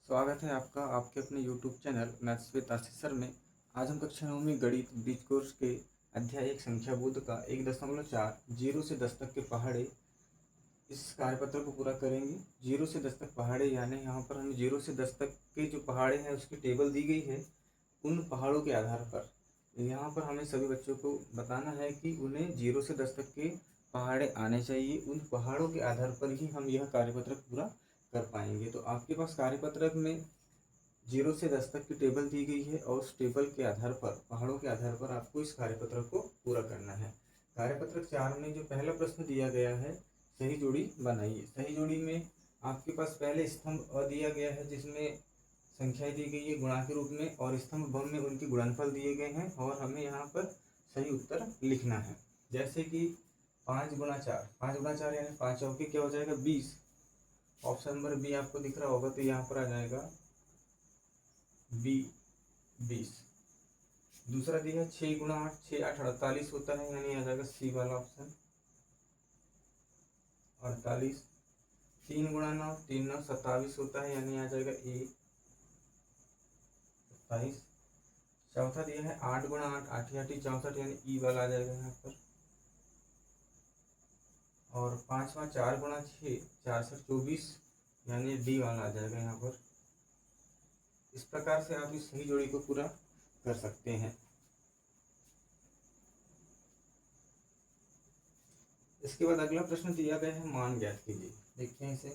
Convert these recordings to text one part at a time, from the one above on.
स्वागत है आपका आपके अपने YouTube channel maths with Ashish sir में। आज हम कक्षा 9वीं गणित बीज कोर्स के अध्याय 1 संख्या बोध का 1.4 जीरो से 10 तक के पहाड़े इस कार्यपत्र को पूरा करेंगे। 0 से 10 तक पहाड़े यानी यहाँ पर हमें 0 से 10 तक के जो पहाड़े हैं उसकी टेबल दी गई है। उन पहाड़ों के आधार पर यहाँ पर हमें सभी बच्चों को बताना है कि उन्हें 0 से 10 तक के पहाड़े आने चाहिए। उन पहाड़ों के आधार पर ही हम यह कार्यपत्रक पूरा कर पाएंगे। तो आपके पास कार्यपत्रक में 0 से 10 तक की टेबल दी गई है और उस टेबल के आधार पर पहाड़ों के आधार पर आपको इस कार्यपत्रक को पूरा करना है। कार्यपत्रक 4 में जो पहला प्रश्न दिया गया है, सही जोड़ी बनाइए। सही जोड़ी में आपके पास पहले स्तंभ अ दिया गया है जिसमें संख्याएं दी गई है गुणा के रूप में, और स्तंभ ब में उनके गुणनफल दिए गए हैं और हमें यहाँ पर सही उत्तर लिखना है। जैसे कि 5 गुणा 4, 5 गुणा 4 यानी 5 चौके क्या हो जाएगा 20। ऑप्शन नंबर बी आपको दिख रहा होगा तो यहाँ पर आ जाएगा बी 20। दूसरा दिया है 6 गुणा 8, 6 8 48 होता है यानी आ जाएगा सी वाला ऑप्शन 48। 3 गुणा 9, 3 9 27 होता है यानी आ जाएगा ए 27। चौथा दिया है 8 गुणा 8, 8 8 64 यानी ई वाला आ जाएगा यहाँ पर। और पांचवा 4 गुणा 6, 4 7 24 यानी डी वाला आ जाएगा यहाँ पर। इस प्रकार से आप इस सही जोड़ी को पूरा कर सकते हैं। इसके बाद अगला प्रश्न दिया गया है मान ज्ञात कीजिए। देखते हैं इसे।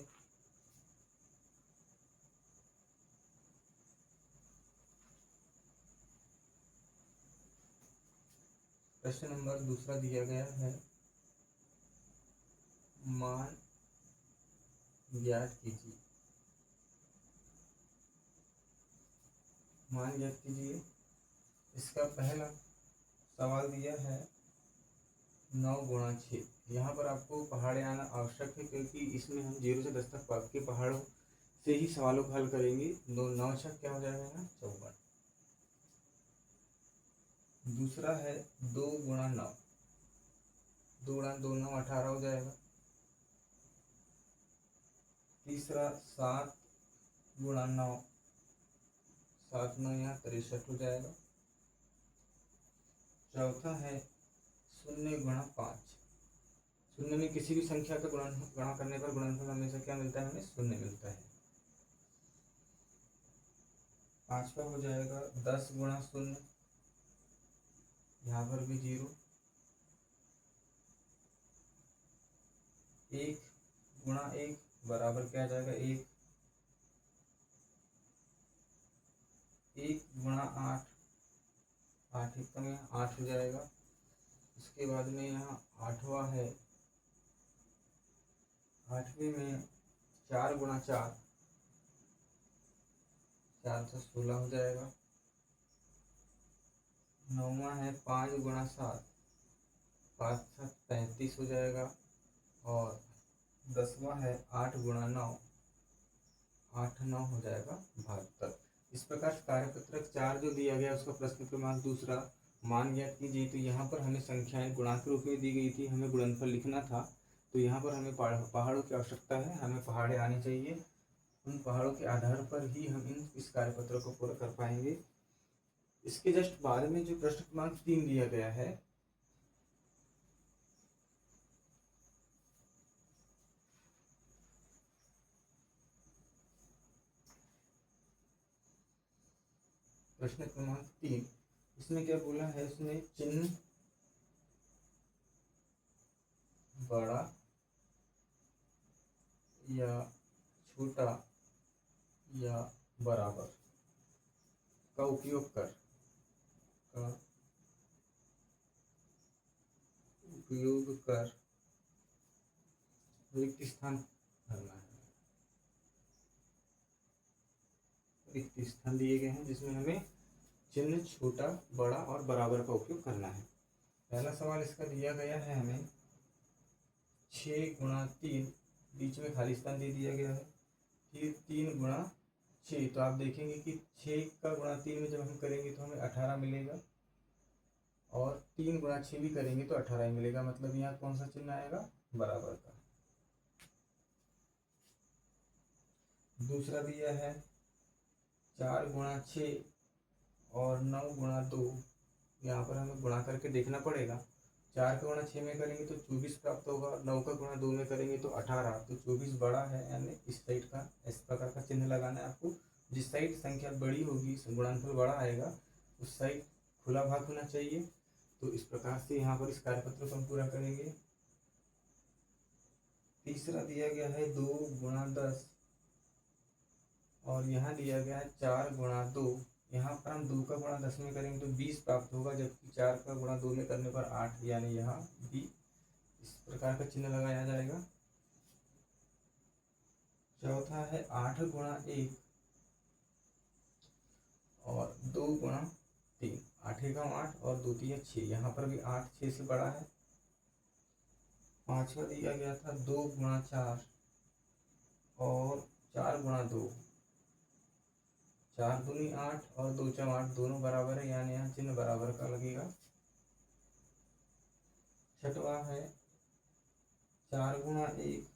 प्रश्न नंबर दूसरा दिया गया है मान ज्ञात कीजिए। मान ज्ञात कीजिए। इसका पहला सवाल दिया है 9 गुणा 6। यहाँ पर आपको पहाड़े आना आवश्यक है क्योंकि इसमें हम 0 से 10 तक के पहाड़ों से ही सवालों को हल करेंगे। 2 9 6 क्या हो जाएगा ना 54। दूसरा है 2 गुणा 9, 2 गुणा 2 9 18 हो जाएगा। तीसरा 7 गुणा 9, 7 9 यहाँ 63 हो जाएगा। चौथा है 0 गुणा 5। शून्य में किसी भी संख्या का गुणा करने पर गुणनफल हमेशा क्या मिलता है, हमें शून्य मिलता है। पांचवा हो जाएगा 10 गुणा 0, यहाँ पर भी 0। 1 गुणा 1 बराबर क्या आ जाएगा 1। 1 गुणा 8, 8 एक कम 8 हो जाएगा। उसके बाद में यहाँ आठवां है, 8वें में 4 गुणा 4, 4 से 16 हो जाएगा। 9वां है 5 गुणा 7, 5 7 35 हो जाएगा। और 10वां है 8 गुणा 9, 8 9 हो जाएगा 72। इस प्रकार कार्यपत्रक 4 जो दिया गया उसका प्रश्न क्रमांक दूसरा मान ज्ञात कीजिए। तो यहाँ पर हमें संख्याएं गुणांक रूप में दी गई थी, हमें गुणनफल लिखना था। तो यहाँ पर हमें पहाड़ों की आवश्यकता है, हमें पहाड़े आने चाहिए। उन पहाड़ों के आधार पर ही हम इस कार्यपत्र को पूरा कर पाएंगे। इसके जस्ट बाद में जो प्रश्न क्रमांक 3 दिया गया है, प्रश्न क्रमांक 3 इसमें क्या बोला है, इसमें चिन्ह बड़ा या छोटा या बराबर का उपयोग कर रिक्त स्थान भरना है। रिक्त स्थान दिए गए हैं जिसमें हमें चिन्ह छोटा बड़ा और बराबर का उपयोग करना है। पहला सवाल इसका दिया गया है हमें 6 गुणा 3, बीच में खाली स्थान दे दिया गया है। फिर 3 गुणा 6, तो आप देखेंगे कि 6 का गुणा 3 में जब हम करेंगे तो हमें 18 मिलेगा, और 3 गुणा 6 भी करेंगे तो 18 ही मिलेगा। मतलब यहाँ कौन सा चिन्ह आएगा, बराबर का। दूसरा दिया है 4 गुणा 6 और 9 गुणा 2, यहाँ पर हमें गुणा करके देखना पड़ेगा। 4 का गुणा 6 में करेंगे तो 24 प्राप्त होगा, 9 का गुणा 2 में करेंगे तो 18, तो 24 बड़ा है, यानी इस साइड का इस प्रकार का चिन्ह लगाना है आपको। जिस साइड संख्या बड़ी होगी, गुणनफल बड़ा आएगा, उस साइड खुला भाग होना चाहिए। तो इस प्रकार से यहाँ पर इस कार्यपत्र को हम पूरा करेंगे। तीसरा दिया गया है 2 गुणा 10 और यहाँ दिया गया है 4 गुणा 2। यहाँ पर हम 2 का गुणा 10 में करेंगे तो 20 प्राप्त होगा, जबकि 4 का गुणा 2 में करने पर 8, यानी यहाँ भी इस प्रकार का चिन्ह लगाया जाएगा। चौथा है 8 गुणा 1 और 2 गुणा 3। 8 एकम 8 और 2 3 6, यहाँ पर भी 8 6 से बड़ा है। पांचवा दिया गया था 2 गुणा 4 और 4 गुणा 2। 4 दूनी 8 और 2 चम 8, दोनों बराबर है, यानी यहाँ चिन्ह बराबर का लगेगा। छठवा है 4 गुणा 1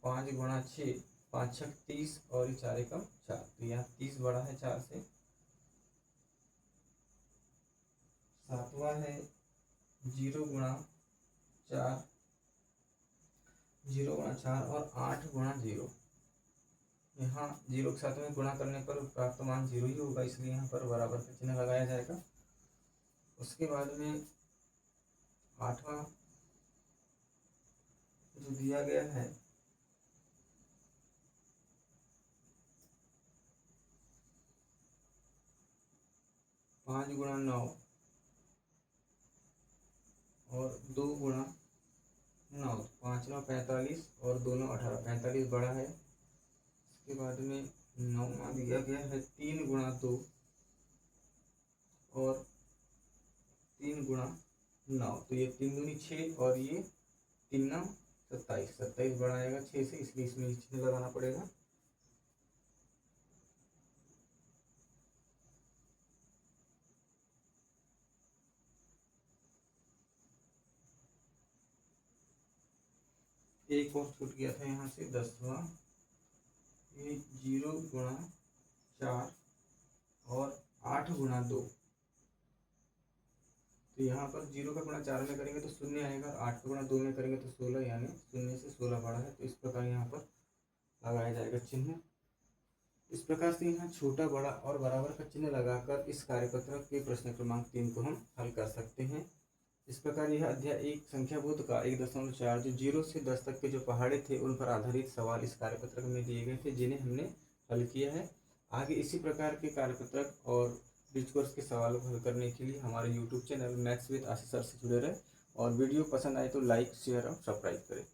5 गुणा 6, 5 छक 30 और 4 एकम 4, तो यहाँ 30 बड़ा है 4 से। सातवां है 0 गुणा 4, 0 गुणा 4 और 8 गुणा 0। यहाँ 0 के साथ में गुणा करने पर प्राप्त मान 0 ही होगा, इसलिए यहाँ पर बराबर का चिन्ह लगाया जाएगा। उसके बाद में आठवां जो दिया गया है 5 गुणा 9 और 2 गुणा 9, 5 9 45 और 2 9 18, 45 बड़ा है। इसके बाद में 9वां दिया गया है 3 गुणा 2 और 3 गुणा 9, तो ये 3 दूनी 6 और ये 3 9 27, 27 बड़ा आएगा 6 से, इसलिए इसमें चिन्ह लगाना पड़ेगा। एक और छूट गया था यहाँ से 10वां, ये 0 गुणा 4 और 8 गुणा 2। तो यहाँ पर 0 का गुणा 4 में करेंगे तो 0 आएगा, 8 का गुणा 2 में करेंगे तो 16, यानी 0 से 16 बड़ा है, तो इस प्रकार यहाँ पर लगाया जाएगा चिन्ह। इस प्रकार से यहाँ छोटा बड़ा और बराबर का चिन्ह लगाकर इस कार्यपत्र के प्रश्न क्रमांक 3 को हम हल कर सकते हैं। इस प्रकार यह अध्याय 1 संख्या बोध का 1.4 जो 0 से 10 तक के जो पहाड़े थे उन पर आधारित सवाल इस कार्यपत्रक में दिए गए थे, जिन्हें हमने हल किया है। आगे इसी प्रकार के कार्यपत्रक और ब्रिज कोर्स के सवालों को हल करने के लिए हमारे YouTube channel maths with Ashish sir से जुड़े रहे, और वीडियो पसंद आए तो लाइक शेयर और सब्सक्राइब करें।